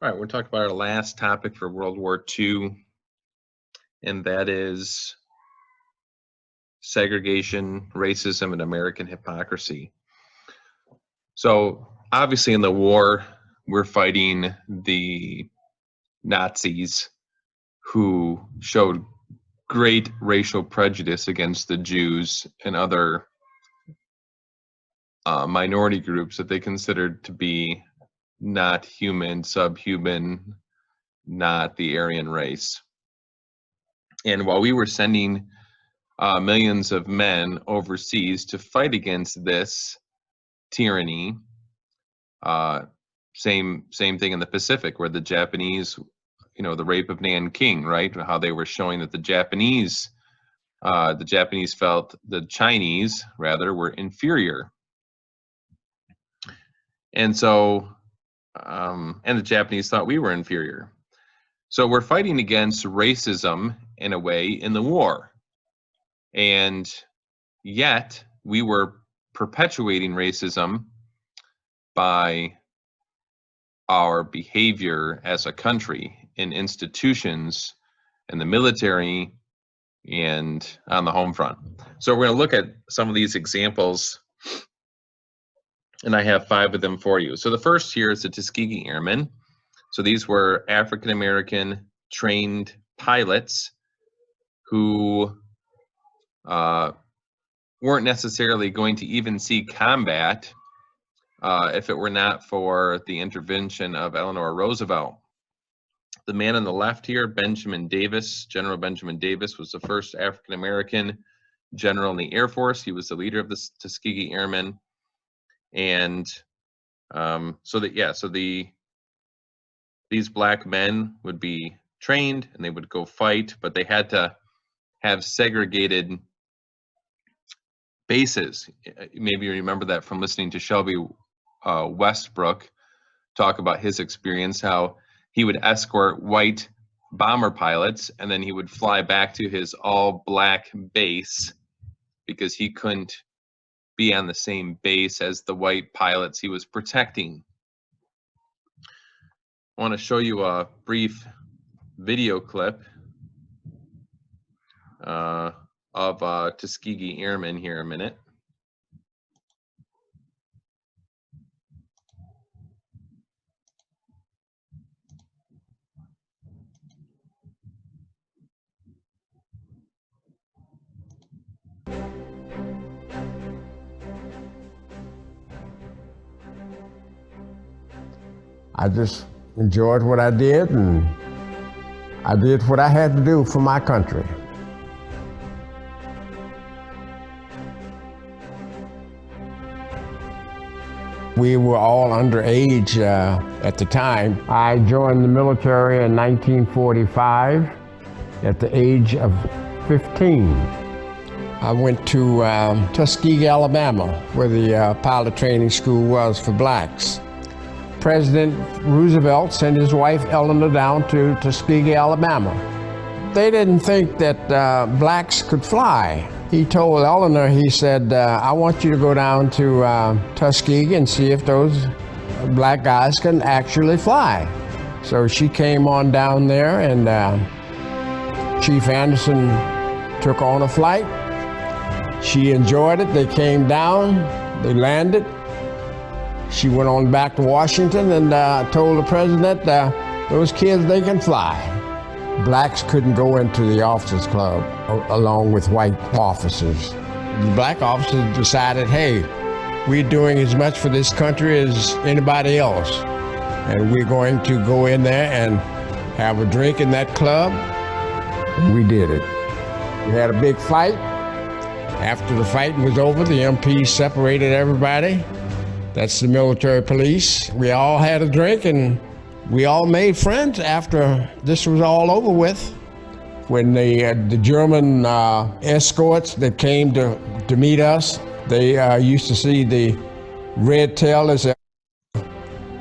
All right, we're talking about our last topic for World War II, and that is segregation, racism, and American hypocrisy. So obviously in the war, we're fighting the Nazis who showed great racial prejudice against the Jews and other minority groups that they considered to be not human, subhuman, not the Aryan race. And while we were sending millions of men overseas to fight against this tyranny, same thing in the Pacific, where the Japanese, the rape of Nanking, right? How they were showing that the Japanese felt the Chinese rather were inferior, and so and the Japanese thought we were inferior. So we're fighting against racism in a way in the war, and yet we were perpetuating racism by our behavior as a country in institutions, in the military, and on the home front. So we're going to look at some of these examples, and I have 5 of them for you. So the first here is the Tuskegee Airmen. So these were African-American trained pilots who weren't necessarily going to even see combat if it were not for the intervention of Eleanor Roosevelt. The man on the left here, Benjamin Davis, General Benjamin Davis, was the first African-American general in the Air Force. He was the leader of the Tuskegee Airmen. And these black men would be trained and they would go fight, but they had to have segregated bases. Maybe you remember that from listening to Shelby Westbrook talk about his experience, how he would escort white bomber pilots and then he would fly back to his all black base because he couldn't be on the same base as the white pilots he was protecting. I want to show you a brief video clip of Tuskegee Airmen here in a minute. I just enjoyed what I did, and I did what I had to do for my country. We were all underage at the time. I joined the military in 1945 at the age of 15. I went to Tuskegee, Alabama, where the pilot training school was for blacks. President Roosevelt sent his wife Eleanor down to Tuskegee, Alabama. They didn't think that blacks could fly. He told Eleanor, he said, I want you to go down to Tuskegee and see if those black guys can actually fly. So she came on down there, and Chief Anderson took on a flight. She enjoyed it. They came down, they landed. She went on back to Washington and told the president, those kids, they can fly. Blacks couldn't go into the officers club along with white officers. The black officers decided, hey, we're doing as much for this country as anybody else. And we're going to go in there and have a drink in that club. And we did it. We had a big fight. After the fighting was over, the MPs separated everybody. That's the military police. We all had a drink and we all made friends after this was all over with. When the German escorts that came to meet us, they used to see the red tail as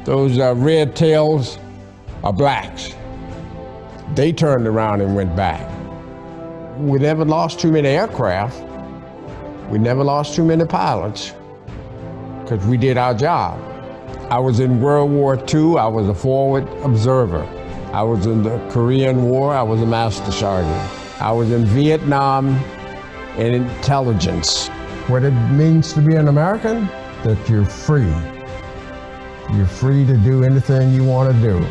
those red tails are blacks. They turned around and went back. We never lost too many aircraft. We never lost too many pilots, because we did our job. I was in World War II. I was a forward observer. I was in the Korean War. I was a master sergeant. I was in Vietnam in intelligence. What it means to be an American? That you're free. You're free to do anything you want to do.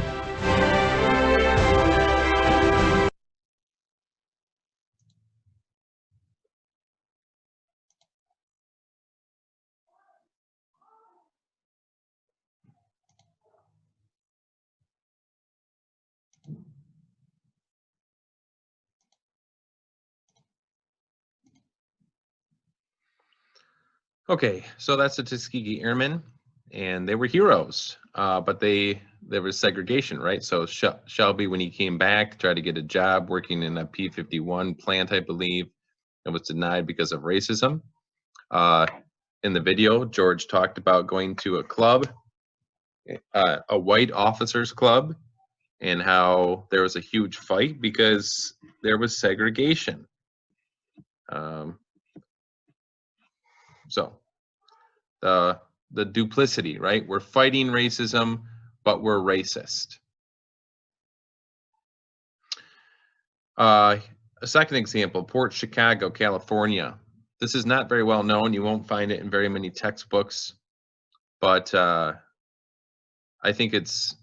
Okay, so that's the Tuskegee Airmen, and they were heroes, but there was segregation, right? So Shelby, when he came back, tried to get a job working in a P-51 plant, I believe, and was denied because of racism. In the video, George talked about going to a club, a white officers club, and how there was a huge fight because there was segregation. So the duplicity, right? We're fighting racism, but we're racist. A second example, Port Chicago, California. This is not very well known. You won't find it in very many textbooks, but I think it's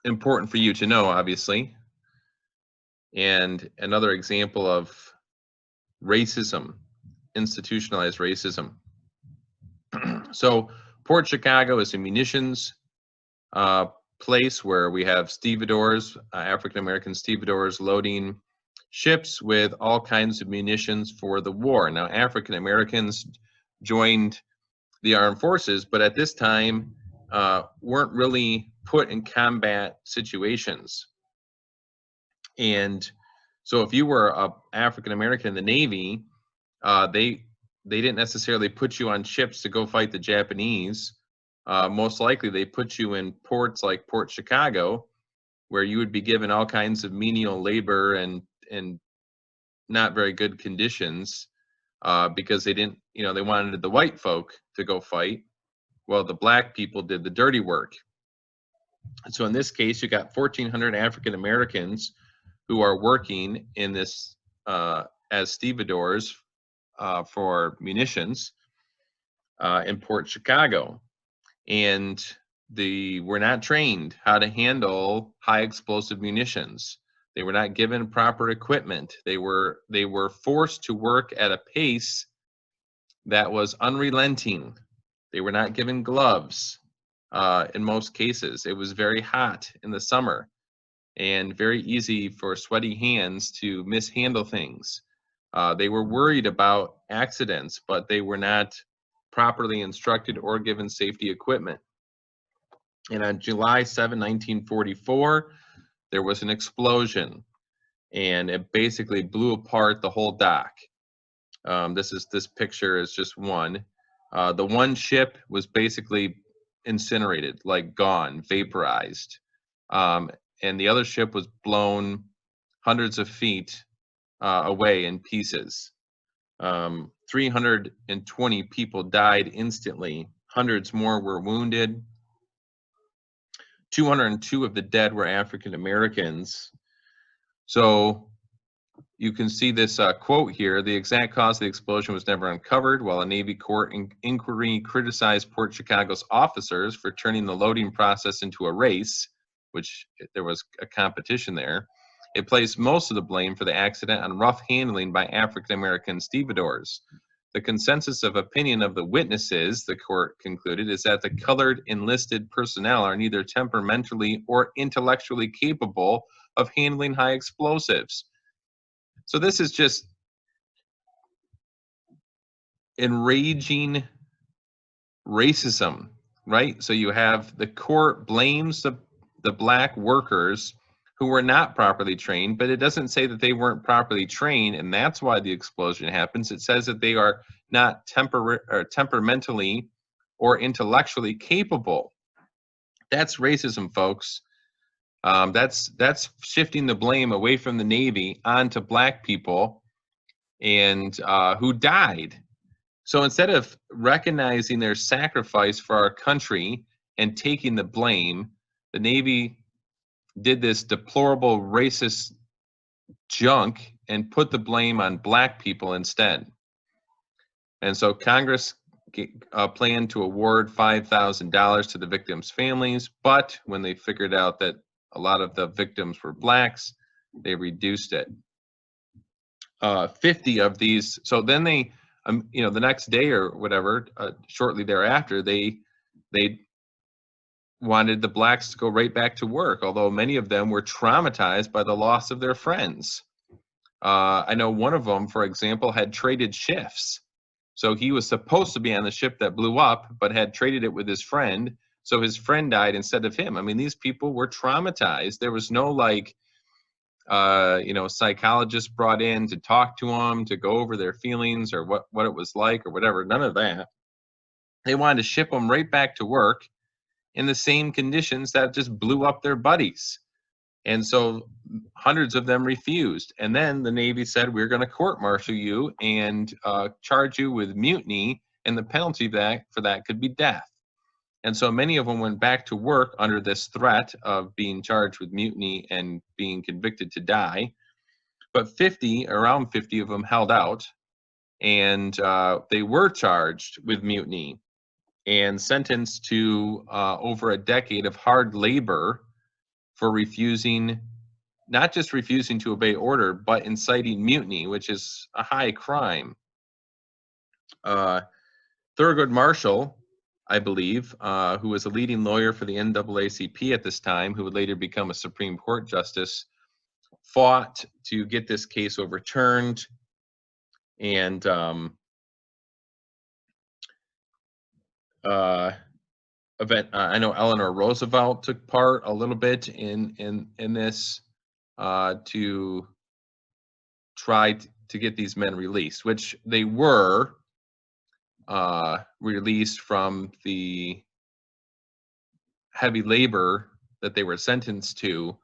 important for you to know, obviously. And another example of racism, institutionalized racism. So Port Chicago is a munitions place where we have stevedores, African-American stevedores loading ships with all kinds of munitions for the war. Now, African-Americans joined the armed forces, but at this time weren't really put in combat situations. And so if you were an African-American in the Navy, they didn't necessarily put you on ships to go fight the Japanese. Most likely they put you in ports like Port Chicago, where you would be given all kinds of menial labor and not very good conditions, because they didn't, they wanted the white folk to go fight. Well, the black people did the dirty work. So in this case, you got 1,400 African Americans who are working in this as stevedores for munitions in Port Chicago, and they were not trained how to handle high explosive munitions. They were not given proper equipment. They were forced to work at a pace that was unrelenting. They were not given gloves in most cases. It was very hot in the summer and very easy for sweaty hands to mishandle things. They were worried about accidents, but they were not properly instructed or given safety equipment. And on July 7, 1944, there was an explosion, and it basically blew apart the whole dock. This picture is just one. The one ship was basically incinerated, like gone, vaporized. And the other ship was blown hundreds of feet away in pieces. 320 people died instantly. Hundreds more were wounded. 202 of the dead were African Americans. So you can see this quote here: the exact cause of the explosion was never uncovered, while a Navy court inquiry criticized Port Chicago's officers for turning the loading process into a race, which there was a competition there. It placed most of the blame for the accident on rough handling by African American stevedores. The consensus of opinion of the witnesses, the court concluded, is that the colored enlisted personnel are neither temperamentally or intellectually capable of handling high explosives. So this is just enraging racism, right? So you have the court blames the black workers who were not properly trained, but it doesn't say that they weren't properly trained, and that's why the explosion happens. It says that they are not temperamentally or intellectually capable. That's racism, folks. That's shifting the blame away from the Navy onto black people and who died. So instead of recognizing their sacrifice for our country and taking the blame, the Navy did this deplorable racist junk and put the blame on black people instead. And so Congress planned to award $5,000 to the victims' families, but when they figured out that a lot of the victims were blacks, they reduced it. 50 of these. So then they, the next day or whatever, shortly thereafter, they wanted the blacks to go right back to work, although many of them were traumatized by the loss of their friends. I know one of them, for example, had traded shifts. So he was supposed to be on the ship that blew up, but had traded it with his friend. So his friend died instead of him. I mean, these people were traumatized. There was no psychologist brought in to talk to them, to go over their feelings or what it was like or whatever. None of that. They wanted to ship them right back to work in the same conditions that just blew up their buddies. And so hundreds of them refused. And then the Navy said, we're going to court-martial you and charge you with mutiny, and the penalty for that could be death. And so many of them went back to work under this threat of being charged with mutiny and being convicted to die. But around 50 of them held out, and they were charged with mutiny and sentenced to over a decade of hard labor for not just refusing to obey order, but inciting mutiny, which is a high crime. Thurgood Marshall, I believe, who was a leading lawyer for the NAACP at this time, who would later become a Supreme Court justice, fought to get this case overturned. And I know Eleanor Roosevelt took part a little bit in this to try to get these men released, which they were released from the heavy labor that they were sentenced to,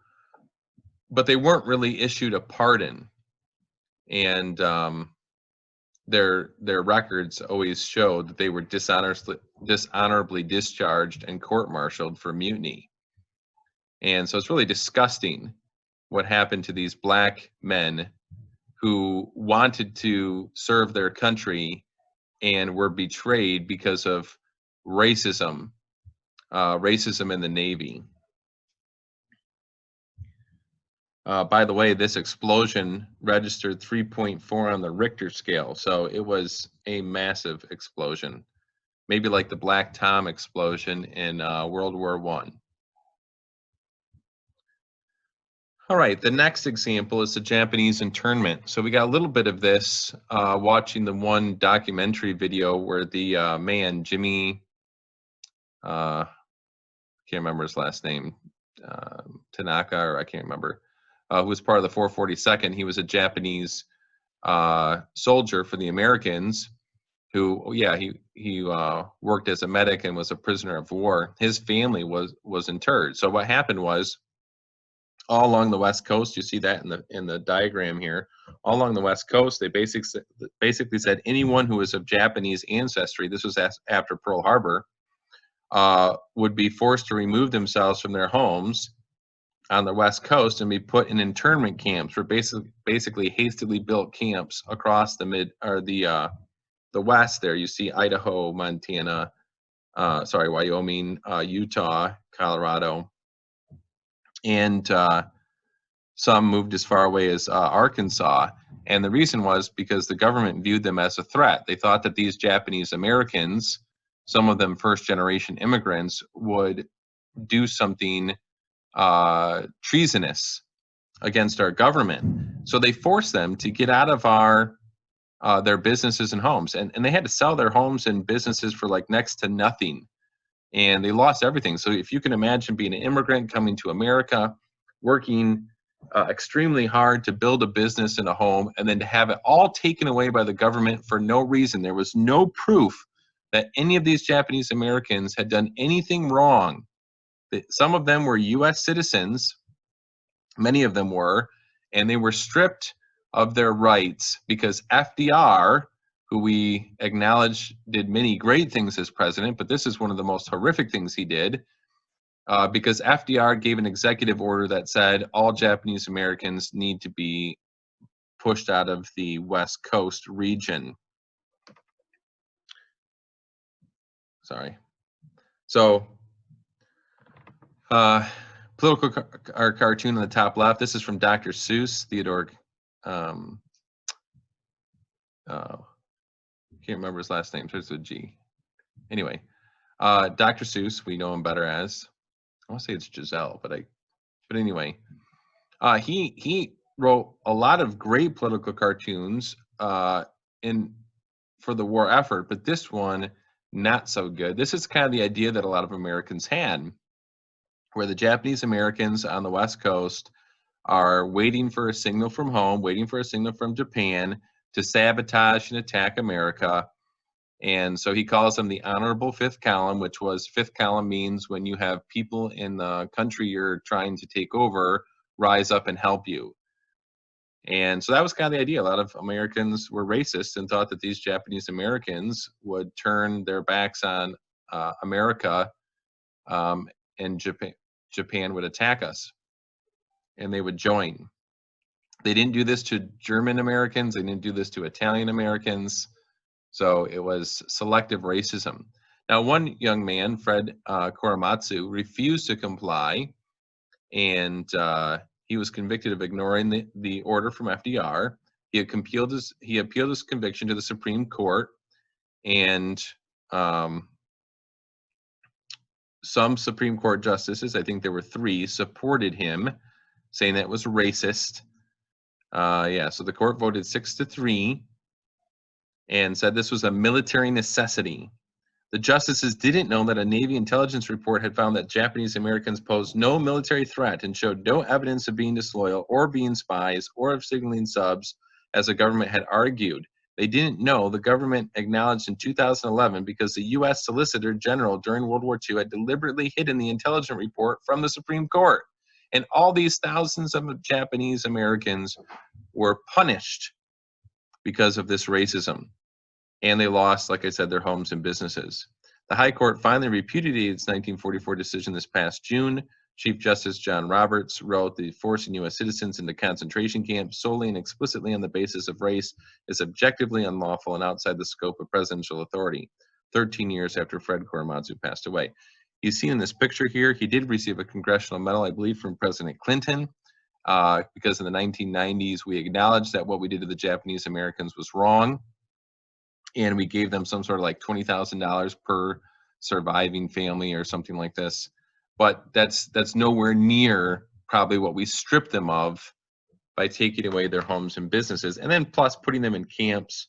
but they weren't really issued a pardon. And their records always showed that they were dishonorably discharged and court-martialed for mutiny. And so it's really disgusting what happened to these black men who wanted to serve their country and were betrayed because of racism in the Navy. By the way, this explosion registered 3.4 on the Richter scale, so it was a massive explosion, maybe like the Black Tom explosion in World War I. All right, the next example is the Japanese internment. So we got a little bit of this watching the one documentary video where the man, Jimmy, can't remember his last name, Tanaka, or I can't remember, who was part of the 442nd. He was a Japanese soldier for the Americans who, he worked as a medic and was a prisoner of war. His family was interred. So what happened was, all along the West Coast, you see that in the diagram here, all along the West Coast, they basically said anyone who was of Japanese ancestry, this was after Pearl Harbor, would be forced to remove themselves from their homes on the West Coast and be put in internment camps, or basically hastily built camps across the West. There you see Idaho, Montana, Wyoming, Utah, Colorado, and some moved as far away as Arkansas. And the reason was because the government viewed them as a threat. They thought that these Japanese Americans, some of them first-generation immigrants, would do something treasonous against our government. So they forced them to get out of their businesses and homes. And they had to sell their homes and businesses for like next to nothing. And they lost everything. So if you can imagine being an immigrant coming to America, working extremely hard to build a business and a home, and then to have it all taken away by the government for no reason. There was no proof that any of these Japanese Americans had done anything wrong. Some of them were U.S. citizens, many of them were, and they were stripped of their rights because FDR, who we acknowledge did many great things as president, but this is one of the most horrific things he did, because FDR gave an executive order that said all Japanese Americans need to be pushed out of the West Coast region. Sorry. So, political cartoon on the top left. This is from Dr. Seuss, Theodore. Can't remember his last name. Starts with G. Anyway, Dr. Seuss. We know him better as. I want to say it's Giselle, but anyway, he wrote a lot of great political cartoons for the war effort, but this one not so good. This is kind of the idea that a lot of Americans had, where the Japanese Americans on the West Coast are waiting for a signal from home, waiting for a signal from Japan to sabotage and attack America. And so he calls them the honorable fifth column, which was fifth column means when you have people in the country you're trying to take over rise up and help you. And so that was kind of the idea. A lot of Americans were racist and thought that these Japanese Americans would turn their backs on America, and Japan would attack us, and they would join. They didn't do this to German Americans. They didn't do this to Italian Americans. So it was selective racism. Now, one young man, Fred Korematsu, refused to comply, and he was convicted of ignoring the order from FDR. He appealed his conviction to the Supreme Court, and some Supreme Court justices, I think there were 3, supported him, saying that it was racist. So the court voted 6-3 and said this was a military necessity. The justices didn't know that a Navy intelligence report had found that Japanese Americans posed no military threat and showed no evidence of being disloyal or being spies or of signaling subs, as the government had argued. They didn't know the government acknowledged in 2011 because the U.S. Solicitor General during World War II had deliberately hidden the intelligence report from the Supreme Court. And all these thousands of Japanese Americans were punished because of this racism. And they lost, like I said, their homes and businesses. The High Court finally repudiated its 1944 decision this past June. Chief Justice John Roberts wrote that forcing U.S. citizens into concentration camps solely and explicitly on the basis of race is objectively unlawful and outside the scope of presidential authority, 13 years after Fred Korematsu passed away. He's seen in this picture here. He did receive a congressional medal, I believe, from President Clinton, because in the 1990s, we acknowledged that what we did to the Japanese Americans was wrong. And we gave them some sort of like $20,000 per surviving family or something like this. But that's nowhere near probably what we stripped them of by taking away their homes and businesses, and then plus putting them in camps.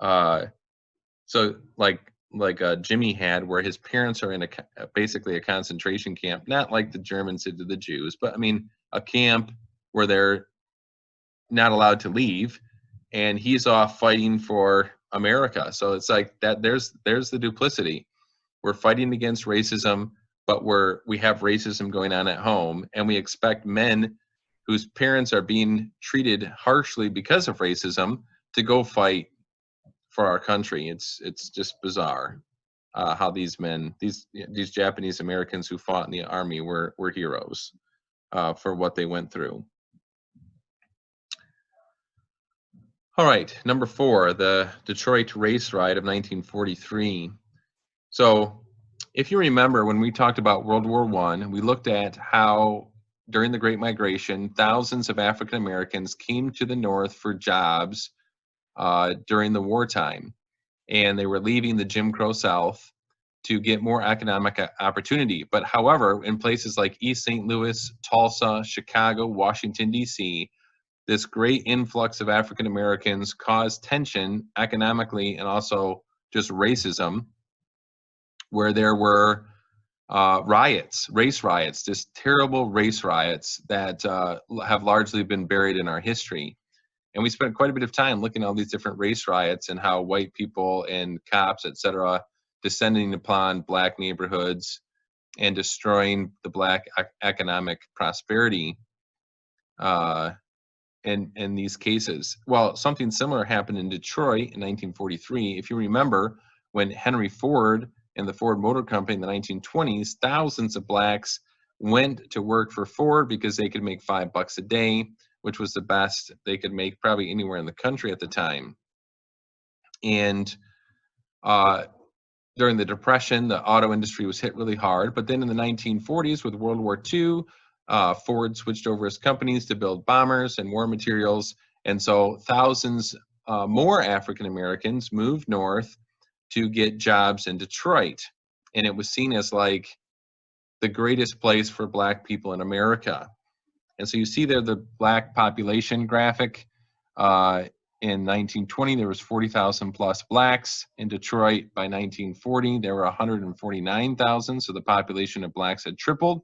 So like Jimmy had, where his parents are in basically a concentration camp, not like the Germans did to the Jews, but I mean a camp where they're not allowed to leave, and he's off fighting for America. So it's like that. There's the duplicity. We're fighting against racism, but we have racism going on at home, and we expect men whose parents are being treated harshly because of racism to go fight for our country. It's just bizarre how these men, these Japanese Americans who fought in the army were heroes for what they went through. All right, number 4, the Detroit Race Riot of 1943. So if you remember, when we talked about World War I, we looked at how during the Great Migration, thousands of African Americans came to the North for jobs during the wartime. And they were leaving the Jim Crow South to get more economic opportunity. But however, in places like East St. Louis, Tulsa, Chicago, Washington, D.C., this great influx of African Americans caused tension economically and also just racism, where there were race riots, just terrible race riots that have largely been buried in our history. And we spent quite a bit of time looking at all these different race riots and how white people and cops, etc., descending upon black neighborhoods and destroying the black economic prosperity. in these cases. Well, something similar happened in Detroit in 1943. If you remember, when Henry Ford and the Ford Motor Company in the 1920s, thousands of blacks went to work for Ford because they could make $5 a day, which was the best they could make probably anywhere in the country at the time. And during the Depression, the auto industry was hit really hard. But then in the 1940s, with World War II, Ford switched over his companies to build bombers and war materials. And so thousands more African Americans moved north to get jobs in Detroit. And it was seen as like the greatest place for black people in America. And so you see there the black population graphic. In 1920, there was 40,000 plus blacks. In Detroit, by 1940, there were 149,000. So the population of blacks had tripled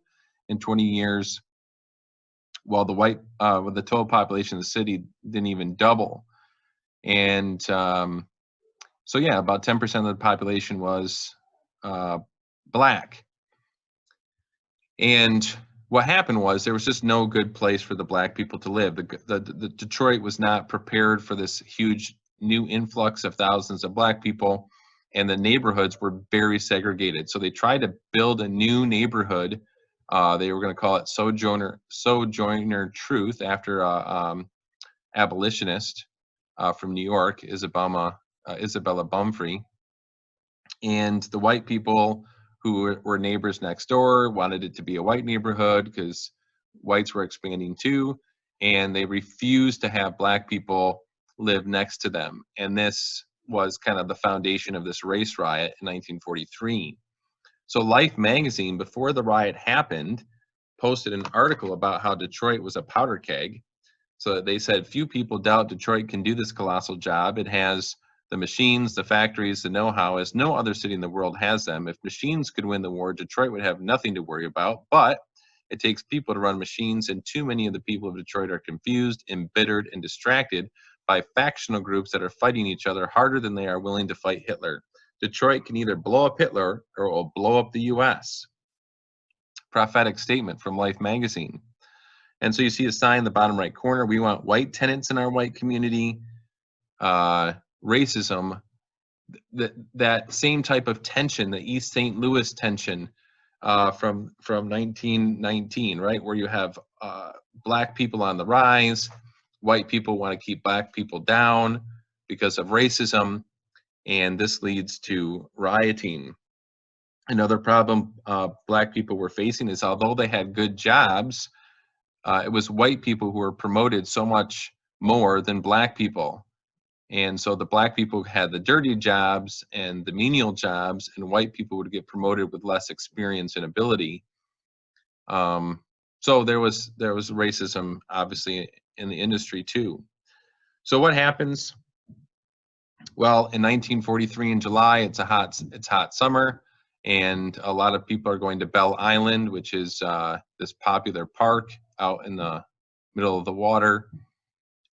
in 20 years, while the total population of the city didn't even double. And so yeah, about 10% of the population was black. And what happened was there was just no good place for the black people to live. The Detroit was not prepared for this huge new influx of thousands of black people, and the neighborhoods were very segregated. So they tried to build a new neighborhood. They were going to call it Sojourner Truth, after abolitionist from New York, Isabella Bumfree. And the white people who were neighbors next door wanted it to be a white neighborhood because whites were expanding too, and they refused to have black people live next to them. And this was kind of the foundation of this race riot in 1943. So Life magazine, before the riot happened, posted an article about how Detroit was a powder keg. So they said, few people doubt Detroit can do this colossal job. It has the machines, the factories, the know-how, as no other city in the world has them. If machines could win the war, Detroit would have nothing to worry about. But it takes people to run machines, and too many of the people of Detroit are confused, embittered, and distracted by factional groups that are fighting each other harder than they are willing to fight Hitler. Detroit can either blow up Hitler or it will blow up the U.S. Prophetic statement from Life magazine. And so you see a sign in the bottom right corner. We want white tenants in our white community. Racism, that same type of tension, the East St. Louis tension from 1919, right, where you have black people on the rise, white people want to keep black people down because of racism, and this leads to rioting. Another problem black people were facing is, although they had good jobs, it was white people who were promoted so much more than black people. And so the black people had the dirty jobs and the menial jobs, and white people would get promoted with less experience and ability. So there was racism, obviously, in the industry too. So what happens? Well, in 1943 in July, it's hot summer, and a lot of people are going to Bell Island, which is this popular park out in the middle of the water,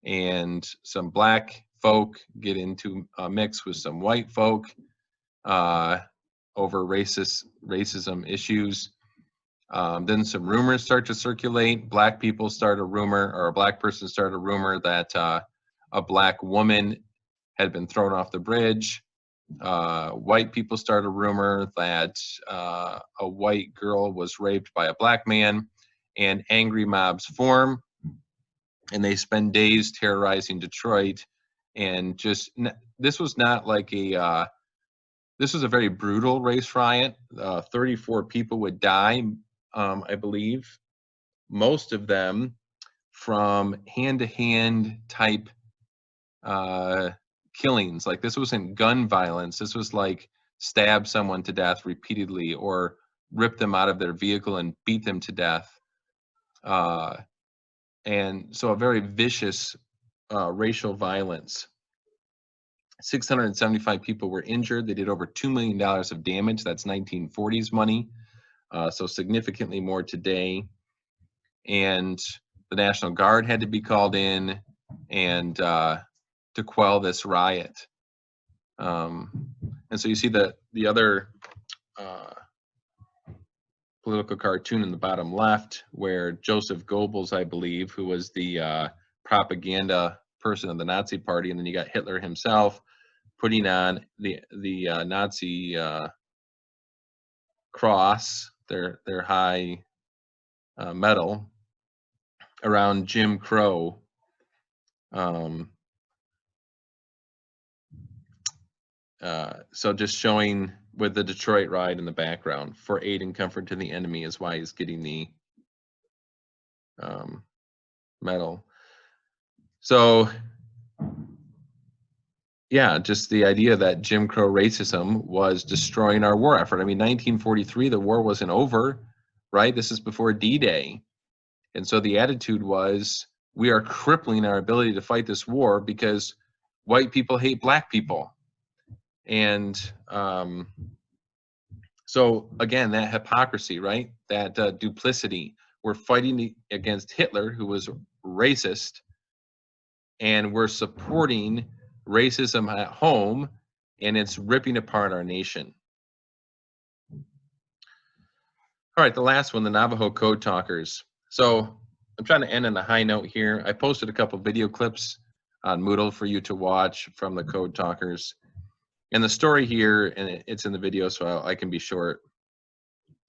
and some black folk get into a mix with some white folk over racism issues. Then some rumors start to circulate. Black people start a rumor, or a black person started a rumor that a black woman had been thrown off the bridge. White people start a rumor that a white girl was raped by a black man, and angry mobs form, and they spend days terrorizing Detroit. And just, this was not like this was a very brutal race riot. 34 people would die, I believe, most of them from hand-to-hand type killings. Like, this wasn't gun violence. This was like stab someone to death repeatedly, or rip them out of their vehicle and beat them to death. And so a very vicious racial violence. 675 people were injured. They did over $2 million of damage. That's 1940s money, so significantly more today. And the National Guard had to be called in and to quell this riot. And so you see the other political cartoon in the bottom left, where Joseph Goebbels, I believe, who was the propaganda person of the Nazi Party, and then you got Hitler himself putting on the Nazi cross, their high medal around Jim Crow. So just showing with the Detroit Riot in the background, for aid and comfort to the enemy is why he's getting the medal. So yeah, just the idea that Jim Crow racism was destroying our war effort. I mean, 1943, the war wasn't over, right? This is before D-Day. And so the attitude was, we are crippling our ability to fight this war because white people hate black people. And so again, that hypocrisy, right? That duplicity. We're fighting against Hitler, who was racist, and we're supporting racism at home, and it's ripping apart our nation. All right, the last one, the Navajo Code Talkers. So I'm trying to end on a high note here. I posted a couple video clips on Moodle for you to watch from the Code Talkers. And the story here, and it's in the video, so I can be short,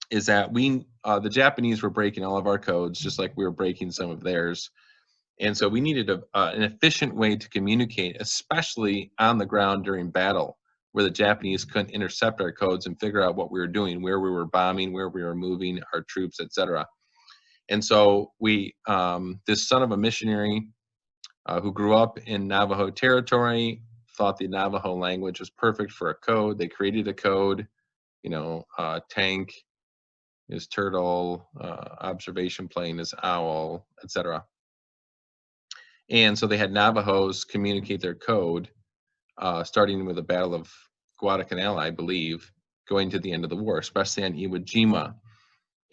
is that the Japanese were breaking all of our codes, just like we were breaking some of theirs. And so we needed an efficient way to communicate, especially on the ground during battle, where the Japanese couldn't intercept our codes and figure out what we were doing, where we were bombing, where we were moving our troops, etc. And so this son of a missionary who grew up in Navajo territory thought the Navajo language was perfect for a code. They created a code, tank is turtle, observation plane is owl, etc. And so they had Navajos communicate their code, starting with the Battle of Guadalcanal, I believe, going to the end of the war, especially on Iwo Jima.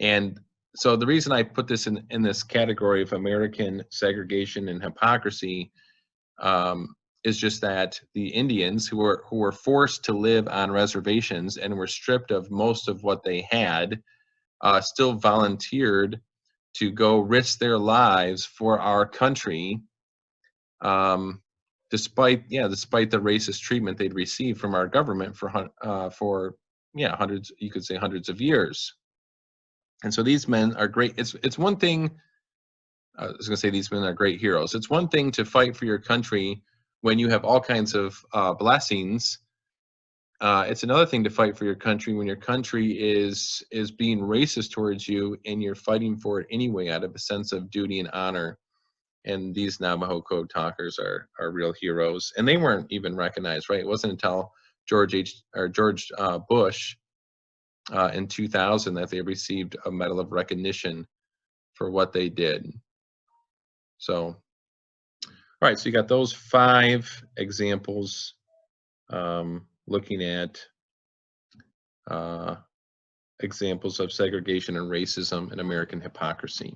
And so the reason I put this in this category of American segregation and hypocrisy is just that the Indians who were forced to live on reservations and were stripped of most of what they had still volunteered to go risk their lives for our country, despite the racist treatment they'd received from our government for hundreds, you could say hundreds of years. And so these men are great. It's one thing, I was going to say these men are great heroes. It's one thing to fight for your country when you have all kinds of blessings. It's another thing to fight for your country when your country is being racist towards you and you're fighting for it anyway out of a sense of duty and honor. And these Navajo Code Talkers are real heroes, and they weren't even recognized, right? It wasn't until George Bush in 2000 that they received a Medal of Recognition for what they did. So, all right, so you got those 5 examples looking at examples of segregation and racism and American hypocrisy.